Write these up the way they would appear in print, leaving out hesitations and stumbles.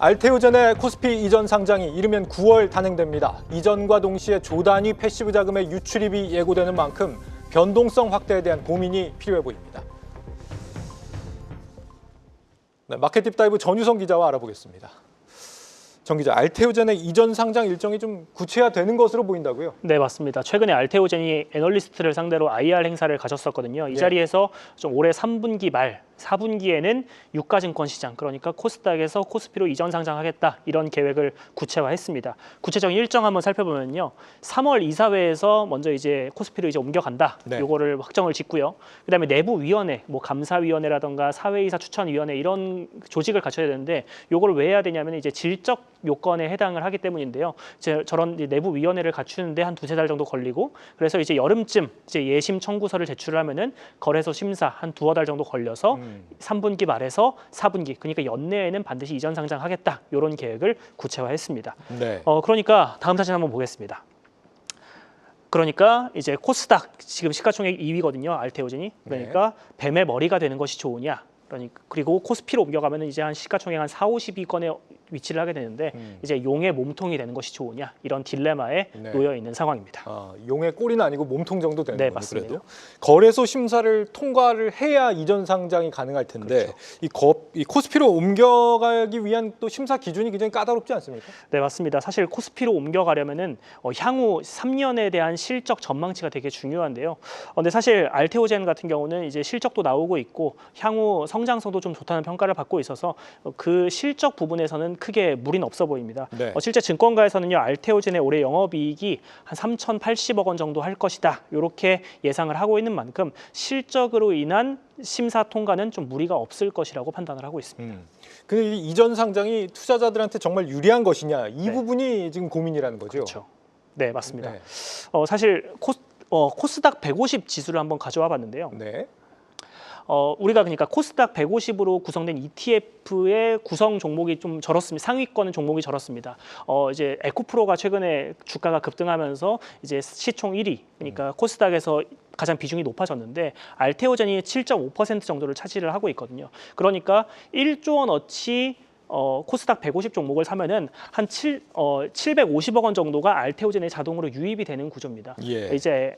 알테오젠의 코스피 이전 상장이 이르면 9월 단행됩니다. 이전과 동시에 조 단위 패시브 자금의 유출입이 예고되는 만큼 변동성 확대에 대한 고민이 필요해 보입니다. 네, 마켓 딥다이브 전유성 기자와 알아보겠습니다. 정 기자, 알테오젠의 이전 상장 일정이 좀 구체화되는 것으로 보인다고요? 네, 맞습니다. 최근에 알테오젠이 애널리스트를 상대로 IR 행사를 가졌었거든요. 이 자리에서 좀 올해 3분기 말 4분기에는 유가증권 시장, 그러니까 코스닥에서 코스피로 이전 상장하겠다, 이런 계획을 구체화했습니다. 구체적인 일정 한번 살펴보면요, 3월 이사회에서 먼저 이제 코스피로 이제 옮겨간다, 요거를 확정을 짓고요. 그다음에 내부위원회, 뭐 감사위원회라던가 사회이사 추천위원회, 이런 조직을 갖춰야 되는데, 요거를 왜 해야 되냐면 이제 질적 요건에 해당을 하기 때문인데요. 이제 저런 내부위원회를 갖추는데 한 두세 달 정도 걸리고, 그래서 이제 여름쯤 이제 예심 청구서를 제출을 하면은 거래소 심사 한 두어 달 정도 걸려서 3분기 말에서 4분기, 그러니까 연내에는 반드시 이전 상장하겠다, 이런 계획을 구체화했습니다. 네. 그러니까 다음 사진 한번 보겠습니다. 그러니까 이제 코스닥 지금 시가총액 2위거든요, 알테오젠이. 그러니까 뱀의 머리가 되는 것이 좋으냐. 그러니까 그리고 코스피로 옮겨가면 이제 한 시가총액 한 4, 50위권에 위치를 하게 되는데 이제 용의 몸통이 되는 것이 좋으냐, 이런 딜레마에 놓여 있는 상황입니다. 용의 꼬리는 아니고 몸통 정도 되는 거죠. 맞습니다. 그래도 거래소 심사를 통과를 해야 이전 상장이 가능할 텐데, 이 코스피로 옮겨가기 위한 또 심사 기준이 굉장히 까다롭지 않습니까? 네, 맞습니다. 사실 코스피로 옮겨가려면은 향후 3년에 대한 실적 전망치가 되게 중요한데요. 근데 사실 알테오젠 같은 경우는 이제 실적도 나오고 있고 향후 성장성도 좀 좋다는 평가를 받고 있어서 그 실적 부분에서는 크게 무리는 없어 보입니다. 실제 증권가에서는요, 알테오젠의 올해 영업이익이 한 3,080억 원 정도 할 것이다, 이렇게 예상을 하고 있는 만큼 실적으로 인한 심사 통과는 좀 무리가 없을 것이라고 판단을 하고 있습니다. 근데 이 이전 상장이 투자자들한테 정말 유리한 것이냐, 이 부분이 지금 고민이라는 거죠. 그렇죠. 네, 맞습니다. 사실 코스닥 150 지수를 한번 가져와 봤는데요. 우리가 그러니까 코스닥 150으로 구성된 ETF의 구성 종목이 좀 절었습니다. 상위권 종목이 절었습니다. 이제 에코프로가 최근에 주가가 급등하면서 이제 시총 1위, 그러니까 코스닥에서 가장 비중이 높아졌는데 알테오젠이 7.5% 정도를 차지를 하고 있거든요. 그러니까 1조 원어치 코스닥 150 종목을 사면은 한 750억 원 정도가 알테오젠에 자동으로 유입이 되는 구조입니다. 이제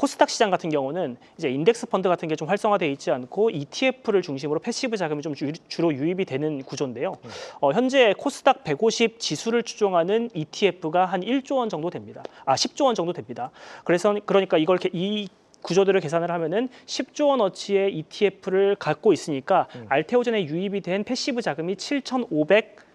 코스닥 시장 같은 경우는 이제 인덱스 펀드 같은 게 좀 활성화되어 있지 않고 ETF를 중심으로 패시브 자금이 좀 주로 유입이 되는 구조인데요. 현재 코스닥 150 지수를 추종하는 ETF가 한 1조 원 정도 됩니다. 10조 원 정도 됩니다. 그러니까 이 구조들을 계산을 하면은 10조 원어치의 ETF를 갖고 있으니까 알테오젠에 유입이 된 패시브 자금이 7,500억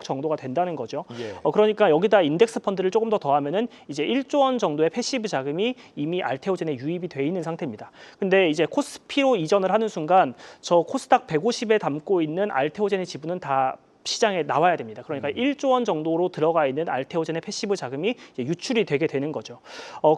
정도가 된다는 거죠. 그러니까 여기다 인덱스 펀드를 조금 더 더하면은 이제 1조 원 정도의 패시브 자금이 이미 알테오젠에 유입이 돼 있는 상태입니다. 근데 이제 코스피로 이전을 하는 순간 저 코스닥 150에 담고 있는 알테오젠의 지분은 다 시장에 나와야 됩니다. 그러니까 1조 원 정도로 들어가 있는 알테오젠의 패시브 자금이 이제 유출이 되게 되는 거죠.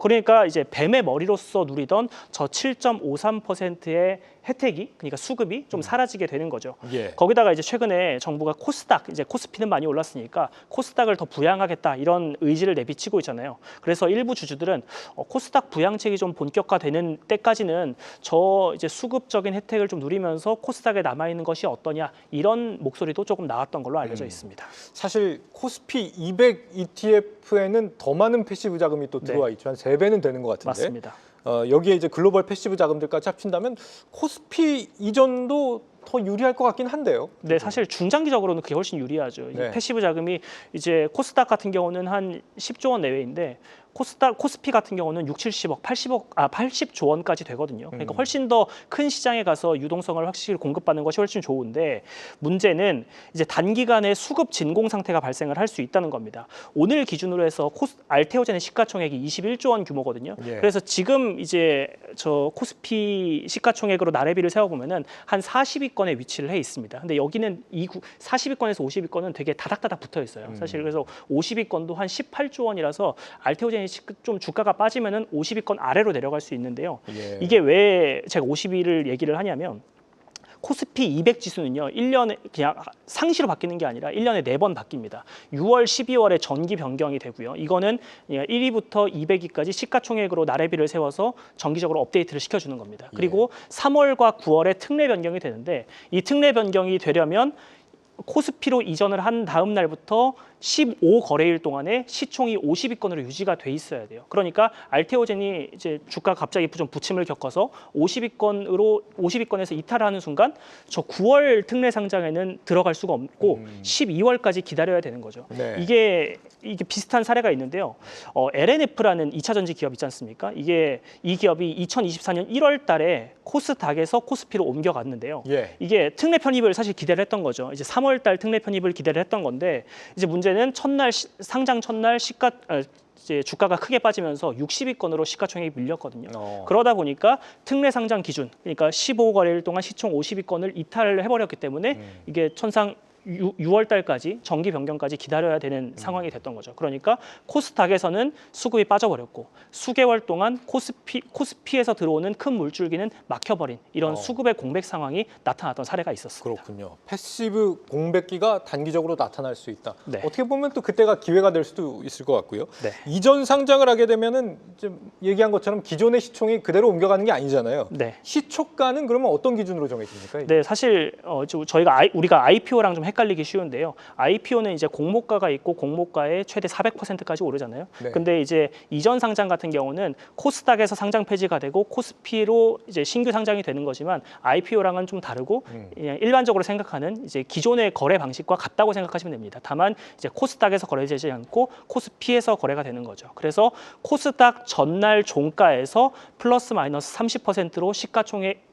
그러니까 이제 뱀의 머리로서 누리던 저 7.53%의 혜택이, 그러니까 수급이 좀 사라지게 되는 거죠. 거기다가 이제 최근에 정부가 코스닥, 이제 코스피는 많이 올랐으니까 코스닥을 더 부양하겠다, 이런 의지를 내비치고 있잖아요. 그래서 일부 주주들은 코스닥 부양책이 좀 본격화되는 때까지는 저 이제 수급적인 혜택을 좀 누리면서 코스닥에 남아 있는 것이 어떠냐, 이런 목소리도 조금 나왔던 걸로 알려져 있습니다. 사실 코스피 200 ETF에는 더 많은 패시브 자금이 또 들어와 있죠. 한 3배는 되는 것 같은데. 맞습니다. 여기에 이제 글로벌 패시브 자금들까지 합친다면 코스피 이전도 더 유리할 것 같긴 한데요. 네, 사실 중장기적으로는 그게 훨씬 유리하죠. 패시브 자금이 이제 코스닥 같은 경우는 한 10조 원 내외인데 코스피 같은 경우는 6, 70억, 80조 원까지 되거든요. 그러니까 훨씬 더 큰 시장에 가서 유동성을 확실히 공급받는 것이 훨씬 좋은데, 문제는 이제 단기간에 수급 진공 상태가 발생을 할 수 있다는 겁니다. 오늘 기준으로 해서 알테오젠의 시가총액이 21조 원 규모거든요. 그래서 지금 이제 저 코스피 시가총액으로 나래비를 세워보면은 한 40위권에 위치를 해 있습니다. 근데 여기는 40위권에서 50위권은 되게 다닥다닥 붙어 있어요. 사실 그래서 50위권도 한 18조 원이라서 알테오젠이 좀 주가가 빠지면은 50위권 아래로 내려갈 수 있는데요. 이게 왜 제가 50위를 얘기를 하냐면, 코스피 200 지수는요, 1년에 그냥 상시로 바뀌는 게 아니라 1년에 4번 바뀝니다. 6월, 12월에 정기 변경이 되고요. 이거는 1위부터 200위까지 시가총액으로 나래비를 세워서 정기적으로 업데이트를 시켜주는 겁니다. 그리고 3월과 9월에 특례 변경이 되는데 이 특례 변경이 되려면 코스피로 이전을 한 다음 날부터 15거래일 동안에 시총이 50위권으로 유지가 돼 있어야 돼요. 그러니까 알테오젠이 이제 주가 갑자기 좀 부침을 겪어서 50위권에서 이탈하는 순간 저 9월 특례 상장에는 들어갈 수가 없고 12월까지 기다려야 되는 거죠. 네. 이게 비슷한 사례가 있는데요. LNF라는 2차 전지 기업 있지 않습니까? 이 기업이 2024년 1월 달에 코스닥에서 코스피로 옮겨갔는데요. 예. 이게 특례 편입을 사실 기대를 했던 거죠. 이제 3월 달 특례 편입을 기대를 했던 건데 이제 문제는 상장 첫날 이제 주가가 크게 빠지면서 60위권으로 시가총액이 밀렸거든요. 그러다 보니까 특례 상장 기준, 그러니까 15거래일 동안 시총 50위권을 이탈을 해버렸기 때문에 이게 천상 6월 달까지 정기 변경까지 기다려야 되는 상황이 됐던 거죠. 그러니까 코스닥에서는 수급이 빠져버렸고 수개월 동안 코스피에서 들어오는 큰 물줄기는 막혀버린 이런 수급의 공백 상황이 나타났던 사례가 있었습니다. 그렇군요. 패시브 공백기가 단기적으로 나타날 수 있다. 네. 어떻게 보면 또 그때가 기회가 될 수도 있을 것 같고요. 네. 이전 상장을 하게 되면은 좀 얘기한 것처럼 기존의 시총이 그대로 옮겨가는 게 아니잖아요. 네. 시초가는 그러면 어떤 기준으로 정해집니까? 네, 사실 우리가 IPO랑 좀 헷갈리기 쉬운데요. IPO는 이제 공모가가 있고 공모가의 최대 400%까지 오르잖아요. 네. 근데 이제 이전 상장 같은 경우는 코스닥에서 상장 폐지가 되고 코스피로 이제 신규 상장이 되는 거지만 IPO랑은 좀 다르고 그냥 일반적으로 생각하는 이제 기존의 거래 방식과 같다고 생각하시면 됩니다. 다만 이제 코스닥에서 거래되지 않고 코스피에서 거래가 되는 거죠. 그래서 코스닥 전날 종가에서 플러스 마이너스 30%로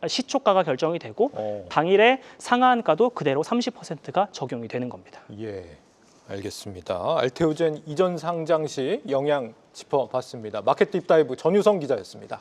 시초가가 결정이 되고 당일에 상한가도 그대로 30%가 적용이 되는 겁니다. 예, 알겠습니다. 알테오젠 이전 상장 시 영향 짚어봤습니다. 마켓 딥다이브 전유성 기자였습니다.